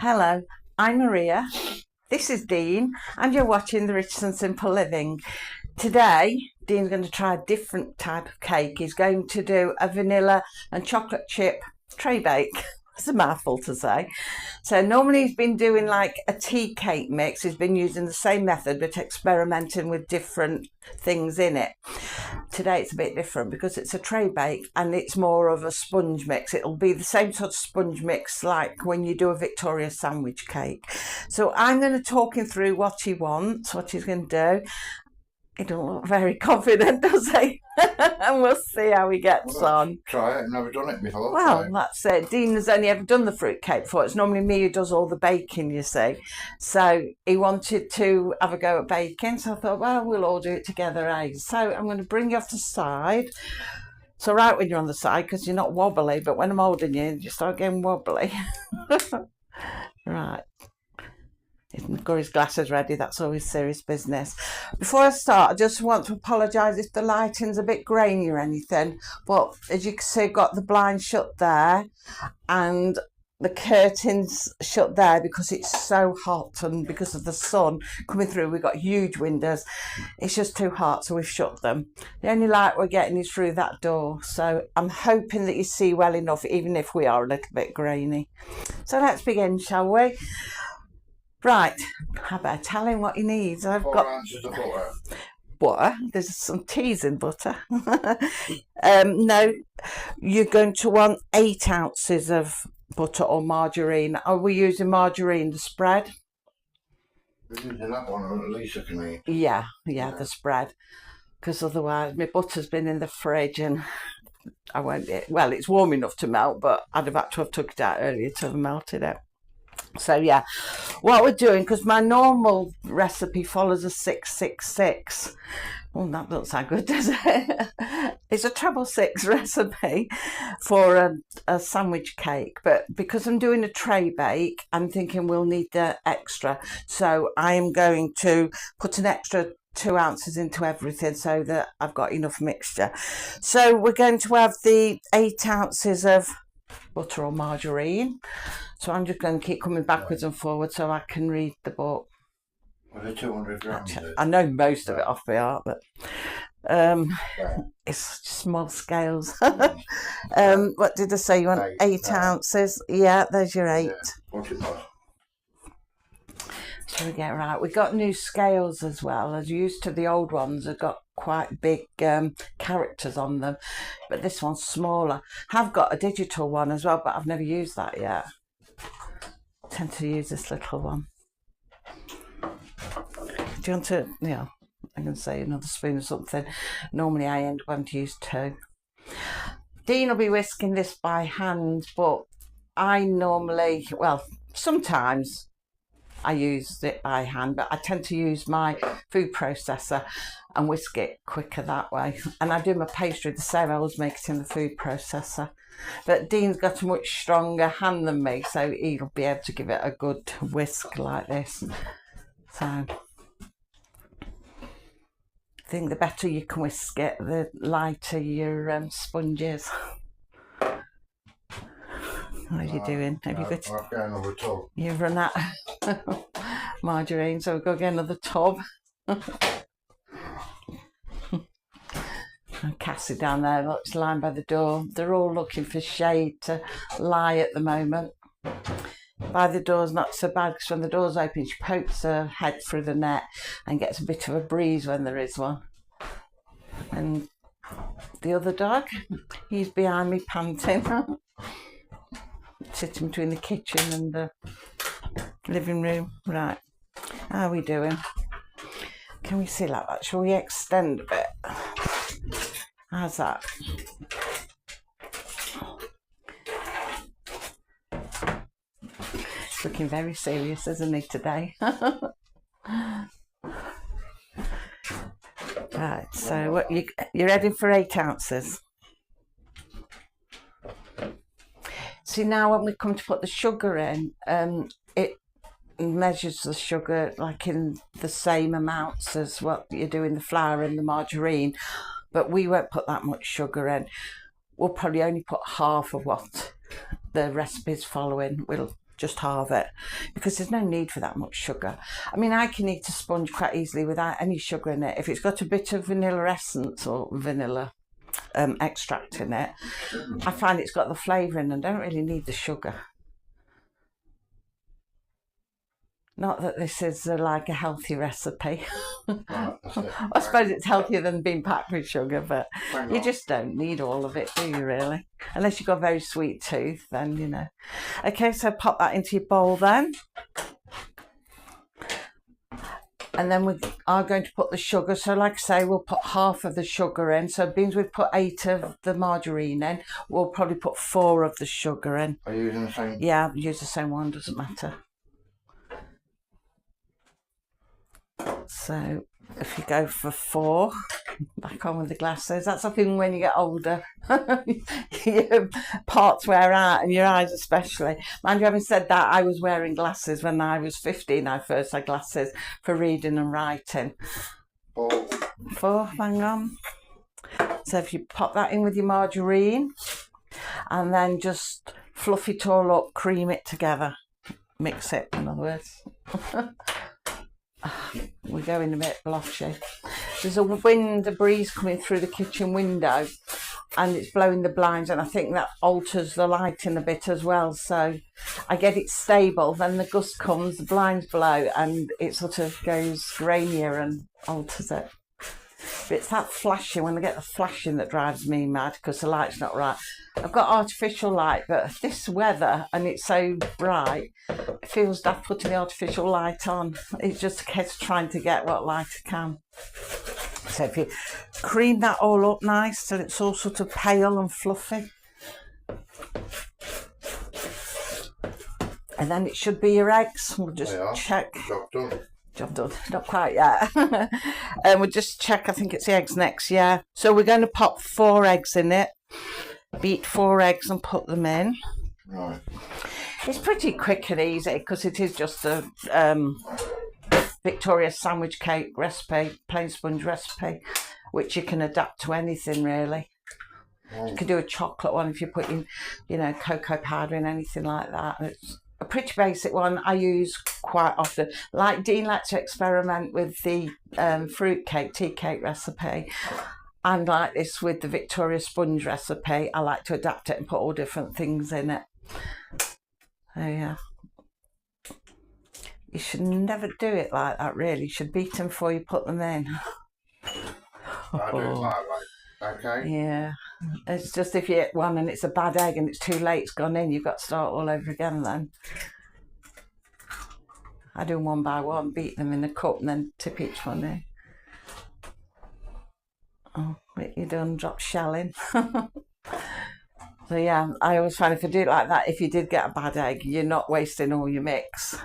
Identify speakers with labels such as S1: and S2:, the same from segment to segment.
S1: Hello, I'm Maria. This is Dean, and you're watching The Rich and Simple Living. Today, Dean's going to try a different type of cake. He's going to do a vanilla and chocolate chip tray bake. It's a mouthful to say. So normally he's been doing like a tea cake mix. He's been using the same method but experimenting with different things in it. Today it's a bit different because it's a tray bake and it's more of a sponge mix. It'll be the same sort of sponge mix like when you do a Victoria sandwich cake. So I'm going to talk him through what he wants, what he's going to do. He don't look very confident, does he? And we'll see how he gets on.
S2: Try it. I've never done it before.
S1: Well, that's it. Dean has only ever done the fruitcake before. It's normally me who does all the baking, you see. So he wanted to have a go at baking. So I thought, well, we'll all do it together, eh? So I'm going to bring you off the side. It's all right when you're on the side because you're not wobbly. But when I'm holding you, you start getting wobbly. Right. He's got his glasses ready, that's always serious business. Before I start, I just want to apologise if the lighting's a bit grainy or anything, but as you can see, I've got the blinds shut there and the curtains shut there because it's so hot and because of the sun coming through, we've got huge windows. It's just too hot, so we've shut them. The only light we're getting is through that door, so I'm hoping that you see well enough, even if we are a little bit grainy. So let's begin, shall we? Right, I better tell him what he needs. I've got
S2: 4 ounces of butter.
S1: Butter. There's some teas in butter. No, you're going to want 8 ounces of butter or margarine. Are we using margarine, the spread?
S2: We're using that one, or at least I can eat.
S1: Yeah, the spread. Because otherwise, my butter's been in the fridge and I won't eat. Well, it's warm enough to melt, but I'd have had to have took it out earlier to have melted it. So yeah, what we're doing, because my normal recipe follows a 666. Well, that doesn't sound good, does it? It's a treble six recipe for a sandwich cake, but because I'm doing a tray bake, I'm thinking we'll need the extra. So I am going to put an extra 2 ounces into everything so that I've got enough mixture. So we're going to have the 8 ounces of butter or margarine. So I'm just going to keep coming backwards and forwards so I can read the book.
S2: What are 200 grams?
S1: I know most of it off by heart, but it's small scales. What did I say? You want 8 ounces? Yeah, there's your 8.
S2: What's it cost?
S1: Shall we get right? We've got new scales as well. As used to the old ones, have got quite big characters on them, but this one's smaller. I've got a digital one as well, but I've never used that yet. I tend to use this little one. Do you want to, I can say another spoon or something. Normally I end up having to use 2. Dean will be whisking this by hand, but I normally, well, sometimes I use it by hand, but I tend to use my food processor and whisk it quicker that way. And I do my pastry the same. I always make it in the food processor. But Dean's got a much stronger hand than me, so he'll be able to give it a good whisk like this. So I think the better you can whisk it, the lighter your sponge is. What are you doing? Have you got?
S2: I've got another tub.
S1: You've run out of margarine, so we'll go get another tub. And Cassie down there looks lying by the door. They're all looking for shade to lie at the moment. By the door's not so bad because when the door's open, she pokes her head through the net and gets a bit of a breeze when there is one. And the other dog, he's behind me panting. Sitting between the kitchen and the living room. Right, how are we doing? Can we see like that? Shall we extend a bit? How's that? It's looking very serious, isn't he, today? Right, so what you're ready for 8 ounces? See, now when we come to put the sugar in, it measures the sugar like in the same amounts as what you do in the flour and the margarine, but we won't put that much sugar in. We'll probably only put half of what the recipe's following. We'll just halve it, because there's no need for that much sugar. I mean, I can eat a sponge quite easily without any sugar in it. If it's got a bit of vanilla essence or vanilla extract in it, I find it's got the flavour in and don't really need the sugar. Not that this is like a healthy recipe.
S2: Right, that's it.
S1: I suppose it's healthier than being packed with sugar, but
S2: Hang
S1: you
S2: on.
S1: just don't need all of it, do you really? Unless you've got a very sweet tooth, then, you know. Okay, so pop that into your bowl then. And then we are going to put the sugar. So like I say, we'll put half of the sugar in. So beans we've put 8 of the margarine in, we'll probably put 4 of the sugar in.
S2: Are you using the same?
S1: Yeah, use the same one, doesn't matter. So if you go for 4, back on with the glasses. That's something when you get older. Your parts wear out, and your eyes especially. Mind you, having said that, I was wearing glasses when I was 15. I first had glasses for reading and writing. 4, hang on. So if you pop that in with your margarine, and then just fluff it all up, cream it together. Mix it, in other words. We're going a bit blotchy. There's a breeze coming through the kitchen window, and it's blowing the blinds, and I think that alters the lighting a bit as well. So I get it stable, then the gust comes, the blinds blow, and it sort of goes grainier and alters it. But it's that flashing, when I get the flashing, that drives me mad, because the light's not right. I've got artificial light, but this weather, and it's so bright, it feels daft putting the artificial light on. It's just a case of trying to get what light I can. So if you cream that all up nice till it's all sort of pale and fluffy. And then it should be your eggs. We'll just check.
S2: Job done.
S1: Job done. Not quite yet. And we'll just check. I think it's the eggs next, yeah. So we're going to pop 4 eggs in it. Beat 4 eggs and put them in.
S2: Right.
S1: It's pretty quick and easy, because it is just a Victoria sandwich cake recipe, plain sponge recipe, which you can adapt to anything really. You can do a chocolate one if you're putting, you know, cocoa powder in, anything like that. It's a pretty basic one I use quite often. Like Dean likes to experiment with the fruit cake, tea cake recipe. And like this with the Victoria sponge recipe, I like to adapt it and put all different things in it. So yeah. You should never do it like that really. You should beat them before you put them in.
S2: I do it like that. Okay.
S1: Yeah. It's just if you hit one and it's a bad egg and it's too late, it's gone in, you've got to start all over again then. I do them one by one, beat them in a cup and then tip each one in. Oh, what you done? Drop shell in. So yeah, I always find if I do it like that, if you did get a bad egg, you're not wasting all your mix.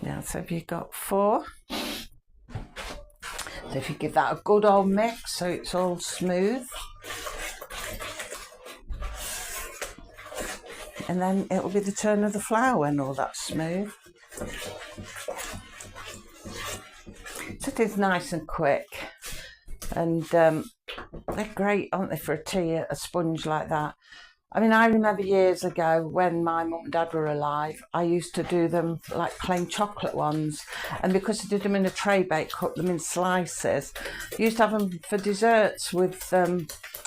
S1: Yeah, so if you've got 4. So if you give that a good old mix so it's all smooth. And then it'll be the turn of the flour when all that's smooth. So it is nice and quick. And they're great, aren't they, for a tea, a sponge like that. I mean, I remember years ago when my mum and dad were alive, I used to do them like plain chocolate ones. And because I did them in a tray bake, cut them in slices, I used to have them for desserts with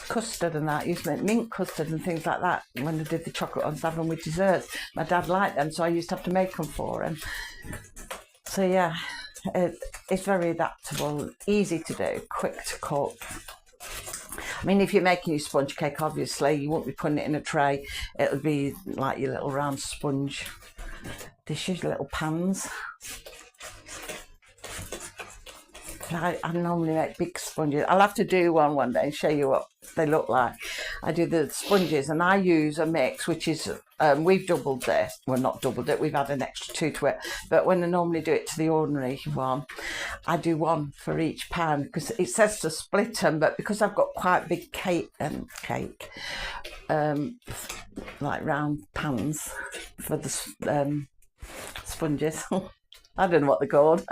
S1: custard and that. I used to make mint custard and things like that when I did the chocolate ones, have them with desserts. My dad liked them, so I used to have to make them for him. So yeah, it's very adaptable, easy to do, quick to cook. I mean, if you're making your sponge cake, obviously, you won't be putting it in a tray. It'll be like your little round sponge dishes, little pans. I normally make big sponges. I'll have to do one day and show you what they look like. I do the sponges and I use a mix, which is, we've doubled this. Well, not doubled it, we've had an extra 2 to it. But when I normally do it to the ordinary one, I do 1 for each pan, because it says to split them, but because I've got quite big like round pans for the sponges. I don't know what they're called.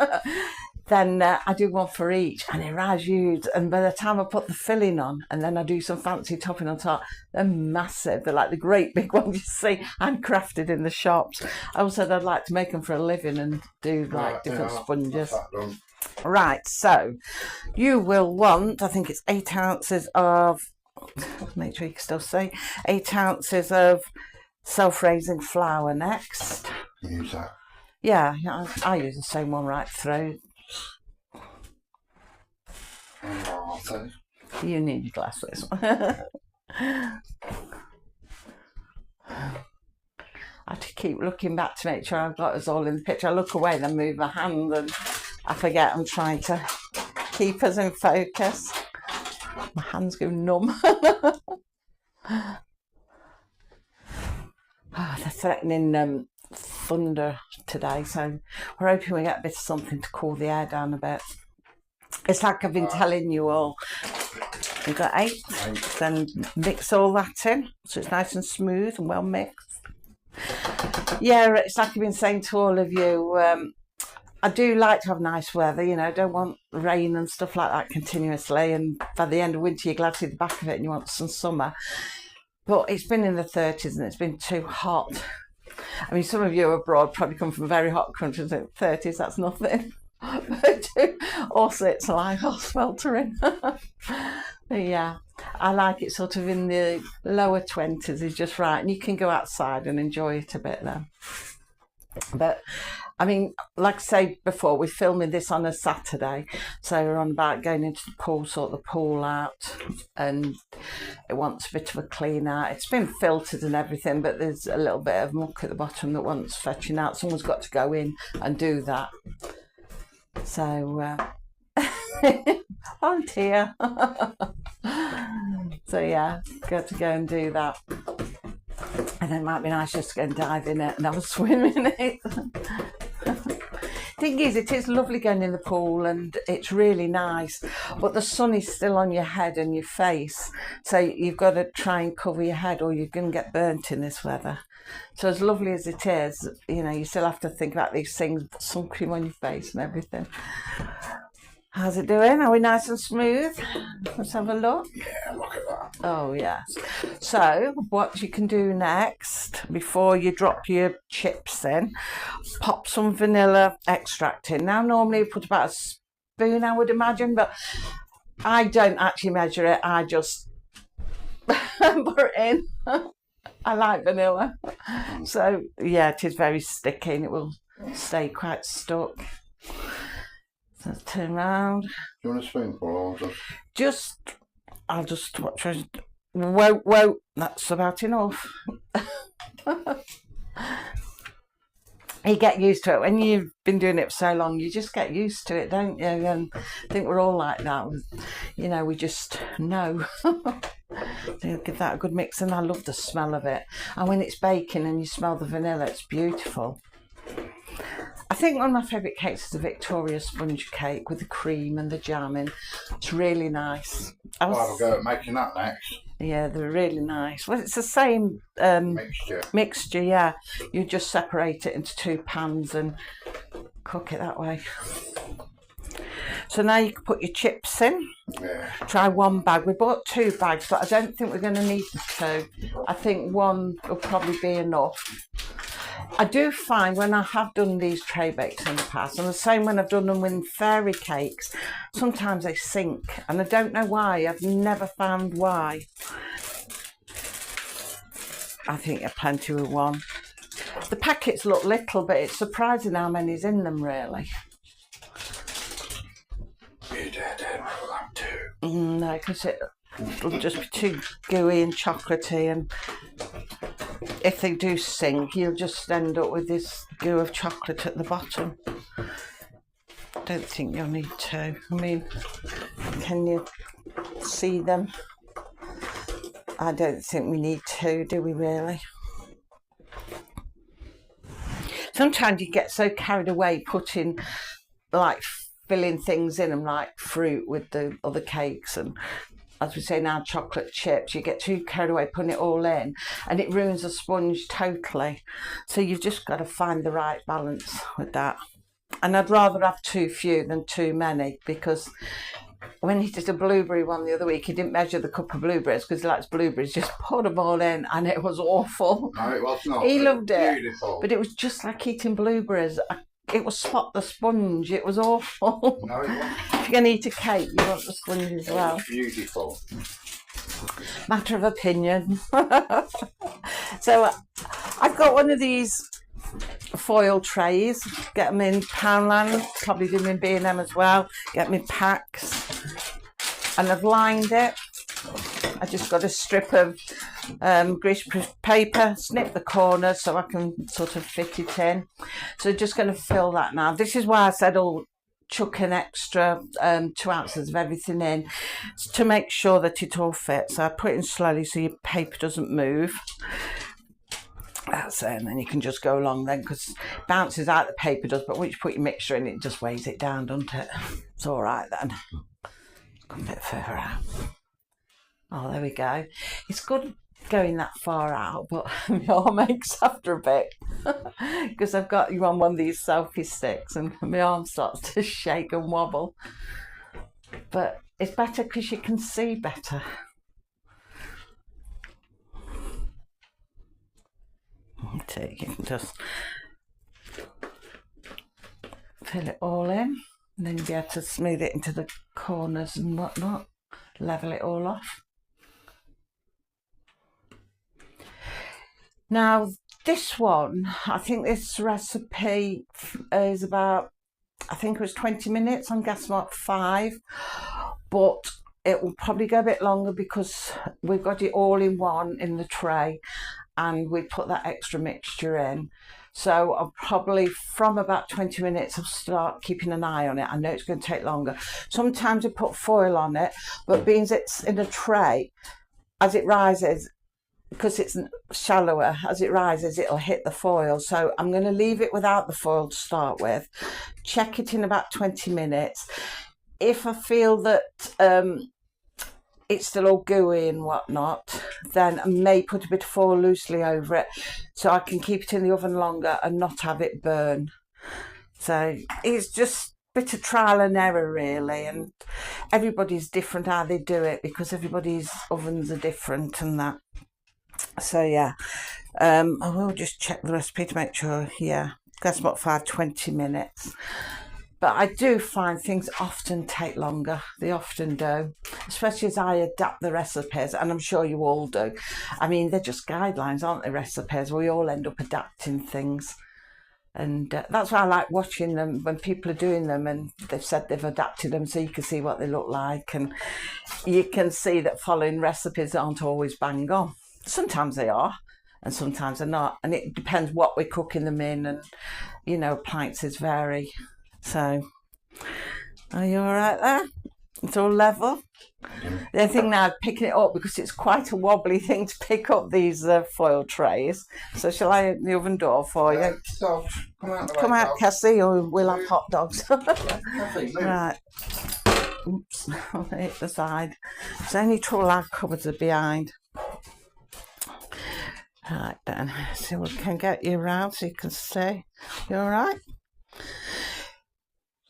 S1: then I do one for each, and it arrives huge. And by the time I put the filling on, and then I do some fancy topping on top, they're massive. They're like the great big ones you see handcrafted in the shops. I also said I'd like to make them for a living and do like different sponges. Right, so you will want, I think it's 8 ounces of, make sure you can still see, 8 ounces of self-raising flour next.
S2: Use that.
S1: Yeah, I use the same one right through.
S2: Oh, thanks.
S1: You need your glasses. I have to keep looking back to make sure I've got us all in the picture. I look away, then move my hand, and I forget I'm trying to keep us in focus. My hands go numb. Oh, they're threatening thunder today, so we're hoping we get a bit of something to cool the air down a bit. It's like I've been telling you all. We've got 8, then mix all that in so it's nice and smooth and well mixed. Yeah, it's like I've been saying to all of you, I do like to have nice weather, you know, don't want rain and stuff like that continuously, and by the end of winter you're glad to see the back of it and you want some summer. But it's been in the 30s and it's been too hot. I mean, some of you abroad probably come from very hot countries in 30s, that's nothing. But also it's like sweltering. Yeah, I like it sort of in the lower 20s is just right, and you can go outside and enjoy it a bit then. But I mean, like I say before, we're filming this on a Saturday, so we're on about going into the pool, sort the pool out, and it wants a bit of a clean out. It's been filtered and everything, but there's a little bit of muck at the bottom that wants fetching out. Someone's got to go in and do that. So volunteer. So yeah, got to go and do that. And it might be nice just to go and dive in it and have a swim in it. Thing is, it is lovely going in the pool and it's really nice, but the sun is still on your head and your face, so you've got to try and cover your head or you're going to get burnt in this weather. So as lovely as it is, you know, you still have to think about these things, sun cream on your face and everything. How's it doing? Are we nice and smooth? Let's have a look.
S2: Yeah, look at that.
S1: Oh, yes. So, what you can do next, before you drop your chips in, pop some vanilla extract in. Now, normally you put about a spoon, I would imagine, but I don't actually measure it. I just put it in. I like vanilla. So, yeah, it is very sticky and it will stay quite stuck. So let's turn around.
S2: Do you want a spoonful or
S1: I'll just watch. Whoa, that's about enough. You get used to it. When you've been doing it for so long, you just get used to it, don't you? And I think we're all like that. You know, we just know. So give that a good mix, and I love the smell of it. And when it's baking and you smell the vanilla, it's beautiful. I think one of my favourite cakes is the Victoria sponge cake with the cream and the jam in. It's really nice.
S2: I'll go at making that next.
S1: Yeah, they're really nice. Well, it's the same mixture, yeah. You just separate it into 2 pans and cook it that way. So now you can put your chips in.
S2: Yeah.
S1: Try 1 bag. We bought 2 bags, but I don't think we're going to need 2. I think 1 will probably be enough. I do find when I have done these tray bakes in the past, and the same when I've done them with fairy cakes, sometimes they sink, and I don't know why. I've never found why. I think you're plenty with 1. The packets look little, but it's surprising how many's in them, really.
S2: You dare have that too.
S1: No, because it'll just be too gooey and chocolatey, and if they do sink, you'll just end up with this goo of chocolate at the bottom. I don't think you'll need 2. I mean, can you see them? I don't think we need 2, do we really? Sometimes you get so carried away putting, like, filling things in them, like fruit with the other cakes, and as we say now, chocolate chips. You get too carried away putting it all in, and it ruins the sponge totally. So you've just got to find the right balance with that. And I'd rather have too few than too many, because when he did a blueberry one the other week, he didn't measure the cup of blueberries because he likes blueberries, just put them all in, and it was awful.
S2: No, it was not.
S1: He loved it.
S2: Beautiful.
S1: But it was just like eating blueberries. It was spot the sponge. It was awful.
S2: No, it wasn't.
S1: If you're going to eat a cake, you want the sponge as well.
S2: Beautiful.
S1: Matter of opinion. So I've got one of these foil trays. Get them in Poundland. Probably do them in B&M as well. Get them in packs. And I've lined it. I just got a strip of greaseproof paper, snip the corners so I can sort of fit it in. So just going to fill that now. This is why I said I'll chuck an extra 2 ounces of everything in to make sure that it all fits. So I put it in slowly so your paper doesn't move. That's it, and then you can just go along then, because it bounces out, the paper does, but once you put your mixture in, it just weighs it down, doesn't it? It's all right then. Come a bit further out. Oh, there we go. It's good going that far out, but my arm aches after a bit because I've got you on one of these selfie sticks and my arm starts to shake and wobble. But it's better because you can see better. So you can just fill it all in, and then you'll be able to smooth it into the corners and whatnot, level it all off. Now this one, I think this recipe is about, I think it was 20 minutes on gas mark 5, but it will probably go a bit longer because we've got it all in one in the tray and we put that extra mixture in. So I'll probably, from about 20 minutes, I'll start keeping an eye on it. I know it's going to take longer. Sometimes I put foil on it, but being it's in a tray, as it rises, because it's shallower, as it rises, it'll hit the foil. So I'm going to leave it without the foil to start with. Check it in about 20 minutes. If I feel that it's still all gooey and whatnot, then I may put a bit of foil loosely over it so I can keep it in the oven longer and not have it burn. So it's just a bit of trial and error really, and everybody's different how they do it because everybody's ovens are different and that. So yeah, I will just check the recipe to make sure. Yeah, gas mark 5, 20 minutes. But I do find things often take longer. They often do, especially as I adapt the recipes, and I'm sure you all do. I mean, they're just guidelines, aren't they, recipes? We all end up adapting things. And that's why I like watching them when people are doing them and they've said they've adapted them so you can see what they look like. And you can see that following recipes aren't always bang on. Sometimes they are and sometimes they're not. And it depends what we're cooking them in, and, you know, appliances vary. So, are you all right there? It's all level. The only thing now is picking it up because it's quite a wobbly thing to pick up these foil trays. So shall I open the oven door for you?
S2: So,
S1: Come out, Cassie, or we'll have hot dogs.
S2: Cassie,
S1: Right. Oops, I'll hit the side. It's only trouble our cupboards are behind. Right then, so we can get you around so you can see. You all right?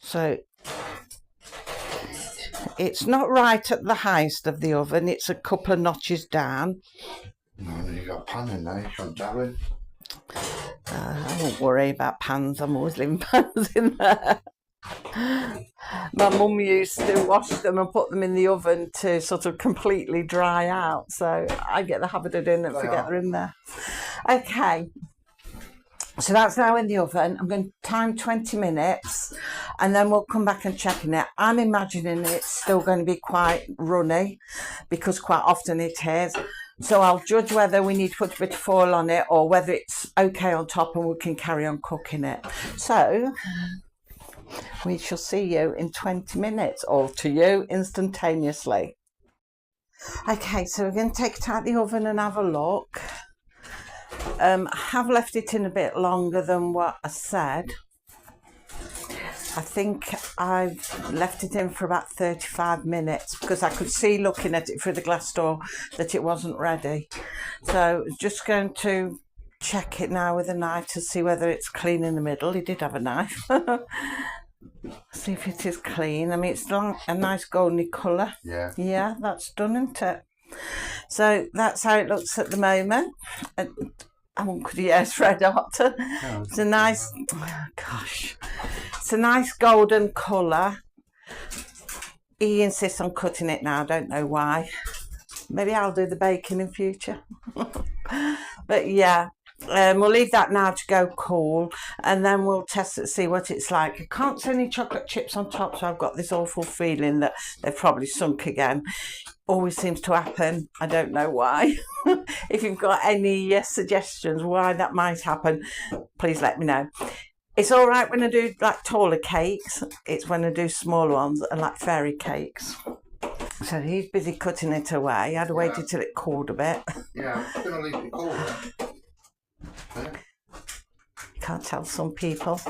S1: So it's not right at the highest of the oven, it's a couple of notches down.
S2: No, you got a pan in there, you can't dab it.
S1: I won't worry about pans, I'm always leaving pans in there. My mum used to wash them and put them in the oven to sort of completely dry out, so I get the habit of doing it and forget they're in there. Okay. So that's now in the oven. I'm going to time 20 minutes and then we'll come back and check it. I'm imagining it's still going to be quite runny because quite often it is. So I'll judge whether we need to put a bit of foil on it or whether it's okay on top and we can carry on cooking it. So we shall see you in 20 minutes, or to you instantaneously. Okay, so we're going to take it out of the oven and have a look. I have left it in a bit longer than what I said. I think I've left it in for about 35 minutes because I could see looking at it through the glass door that it wasn't ready. So just going to check it now with a knife to see whether it's clean in the middle. He did have a knife. See if it is clean. I mean, it's a nice golden colour.
S2: Yeah.
S1: Yeah, that's done, isn't it? So that's how it looks at the moment. Yes, red hot. It's a nice, gosh, it's a nice golden colour. He insists on cutting it now. I don't know why. Maybe I'll do the baking in future. But yeah, we'll leave that now to go cool, and then we'll test it, see what it's like. I can't see any chocolate chips on top, so I've got this awful feeling that they've probably sunk again. Always seems to happen. I don't know why. If you've got any suggestions why that might happen, please let me know. It's all right when I do like taller cakes. It's when I do smaller ones and like fairy cakes. So he's busy cutting it away. I'd waited till it cooled a bit.
S2: Yeah, I'm going to leave it cool.
S1: Can't tell some people.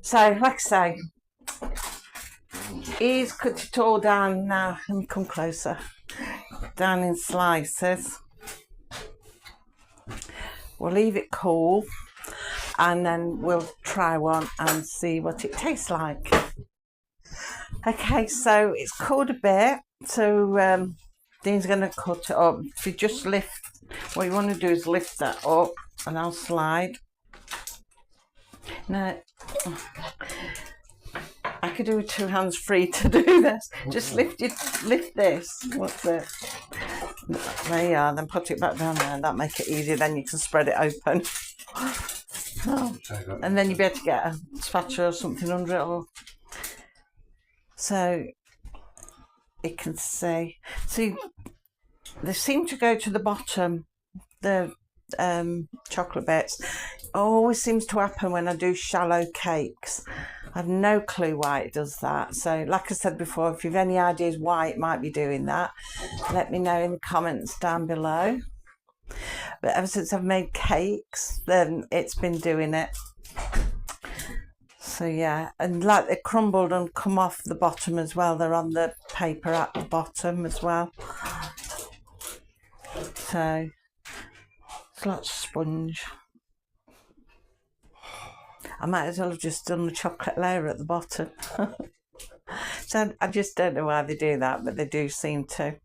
S1: So, like I say, he's cut it all down now. Let me come closer. Down in slices. We'll leave it cool, and then we'll try one and see what it tastes like. Okay, so it's cooled a bit. So Dean's going to cut it up. If you just lift, what you want to do is lift that up, and I'll slide. Now, I could do with 2 hands free to do this. Just lift this. What's it? There you are. Then put it back down there, and that'll make it easier. Then you can spread it open. Oh. And then you'll be able to get a spatula or something under it. Or... So you can see they seem to go to the bottom, the chocolate bits. Always seems to happen when I do shallow cakes. I've no clue why it does that. So like I said before, if you've any ideas why it might be doing that, let me know in the comments down below. But ever since I've made cakes, then it's been doing it. So yeah, and like they crumbled and come off the bottom as well. They're on the paper at the bottom as well. So it's like sponge. I might as well have just done the chocolate layer at the bottom. So I just don't know why they do that, but they do seem to.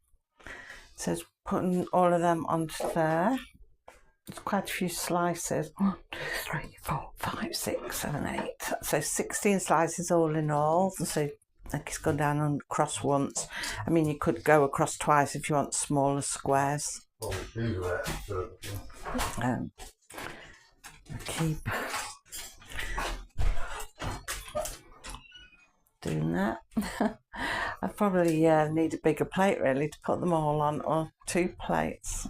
S1: So it's putting all of them onto there. There's quite a few slices. 1, 2, 3, 4, 5, 6, 7, 8. So 16 slices all in all. So like it's gone down and across once. I mean, you could go across twice if you want smaller squares. Keep doing that. I probably need a bigger plate really to put them all on, or 2 plates.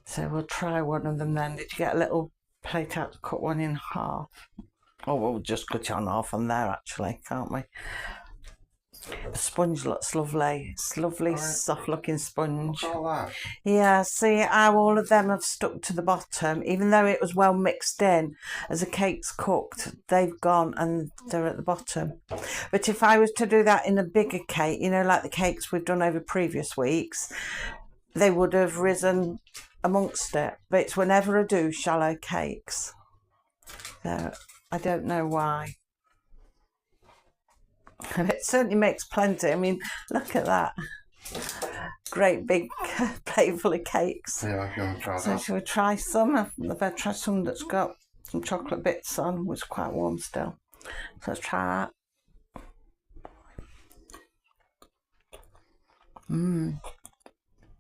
S1: So we'll try one of them then. Did you get a little plate out to cut one in half? Oh, we'll just cut it on half on there actually, can't we? The sponge looks lovely. It's lovely, soft looking sponge. Yeah, see how all of them have stuck to the bottom. Even though it was well mixed in, as the cake's cooked, they've gone and they're at the bottom. But if I was to do that in a bigger cake, you know, like the cakes we've done over previous weeks, they would have risen amongst it. But it's whenever I do shallow cakes. So I don't know why. And it certainly makes plenty. I mean, look at that. Great big plate full of cakes.
S2: Yeah, I'm going to try
S1: so
S2: that.
S1: shall we try some? I've better try some that's got some chocolate bits on, which is quite warm still. So let's try that.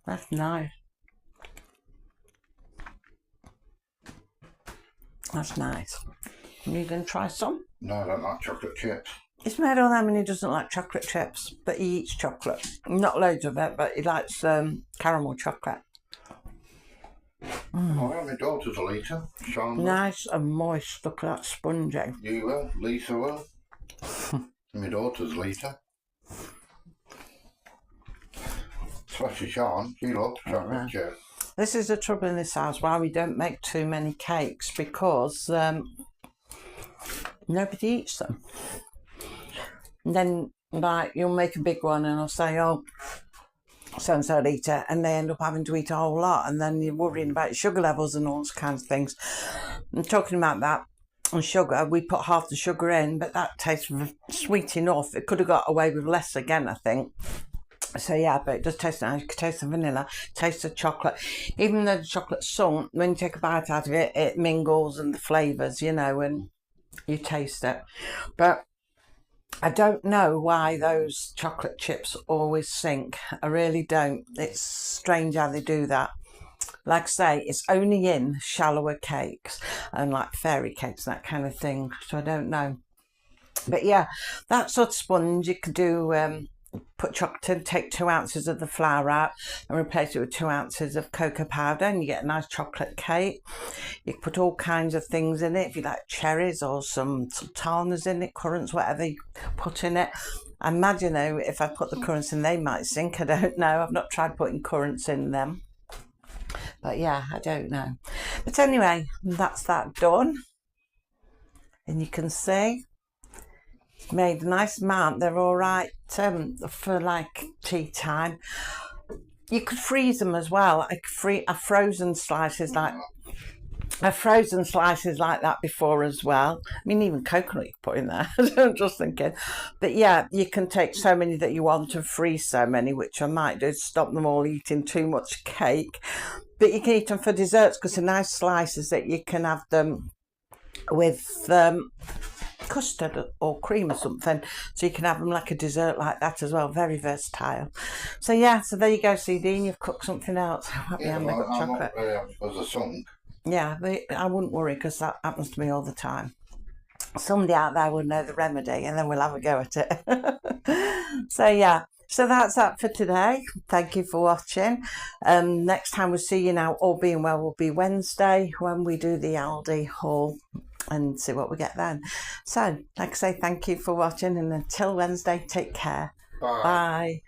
S1: That's nice. That's nice. Are you going to try some?
S2: No, I don't like chocolate chips.
S1: It's made on them and he doesn't like chocolate chips, but he eats chocolate. Not loads of it, but he likes caramel chocolate.
S2: Oh, well, my daughter's will eat her.
S1: Nice and moist. Look at that spongy.
S2: You will, Lisa will. My daughter's will eat her. Especially Sean, she loves chocolate chips.
S1: This is the trouble in this house, why we don't make too many cakes, because nobody eats them. And then like you'll make a big one and I'll say, oh, so-and-so eat it, and they end up having to eat a whole lot, and then you're worrying about sugar levels and all those kinds of things. And talking about that, and sugar, we put half the sugar in, but that tastes sweet enough. It could have got away with less again, I think. So yeah, but it does taste nice. You can taste the vanilla, taste the chocolate. Even though the chocolate's sunk, when you take a bite out of it, it mingles and the flavours, you know, and you taste it. But I don't know why those chocolate chips always sink. I really don't. It's strange how they do that. Like I say, it's only in shallower cakes and like fairy cakes, that kind of thing. So I don't know. But yeah, that sort of sponge you could do. Put chocolate in, take 2 ounces of the flour out and replace it with 2 ounces of cocoa powder, and you get a nice chocolate cake. You can put all kinds of things in it, if you like cherries or some sultanas in it, currants, whatever you put in it. I imagine though, if I put the currants in, they might sink. I don't know. I've not tried putting currants in them. But yeah, I don't know. But anyway, that's that done. And you can see, made a nice amount. They're all right for like tea time. You could freeze them as well. I've frozen slices like that before as well. I mean, even coconut you can put in there. I'm just thinking. But yeah, you can take so many that you want and freeze so many, which I might do to stop them all eating too much cake. But you can eat them for desserts because they're nice slices that you can have them with custard or cream or something, so you can have them like a dessert like that as well. Very versatile. So yeah, so there you go, CD, and you've cooked something else.
S2: Yeah,
S1: I've
S2: well,
S1: got
S2: I'm
S1: chocolate.
S2: not really because of sunk.
S1: Yeah, but I wouldn't worry because that happens to me all the time. Somebody out there will know the remedy and then we'll have a go at it. So yeah, so that's that for today. Thank you for watching. Next time we'll see you now, all being well, will be Wednesday when we do the Aldi haul and see what we get then. So like I say, thank you for watching, and until Wednesday, take care.
S2: Bye.
S1: Bye.